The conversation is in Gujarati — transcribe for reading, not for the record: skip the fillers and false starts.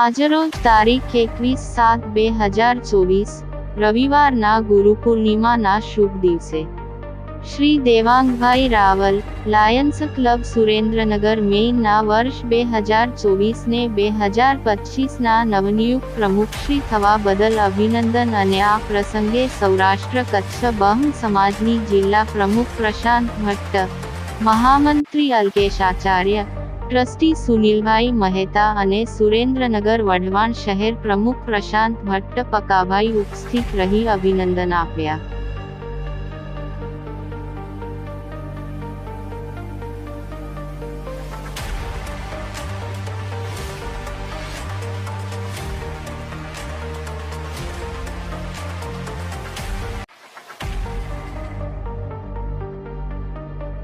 આજરોજ તારીખ 21/7/2024 રવિવારના ગુરુપૂર્ણિમાના શુભ દિવસે શ્રી દેવાંગભાઈ રાવલ, લાયન્સ ક્લબ સુરેન્દ્રનગર મેઇનના વર્ષ 2024ને 2025ના નવનિયુક્ત પ્રમુખશ્રી થવા બદલ અભિનંદન અને આ પ્રસંગે સૌરાષ્ટ્ર કચ્છ બહમ સમાજની જિલ્લા પ્રમુખ પ્રશાંત ભટ્ટ, મહામંત્રી અલ્કેશ આચાર્ય, ટ્રસ્ટી સુનિલભાઈ મહેતા અને સુરેન્દ્રનગર વઢવાણ શહેર પ્રમુખ પ્રશાંત ભટ્ટ પકાભાઈ ઉપસ્થિત રહી અભિનંદન આપ્યા.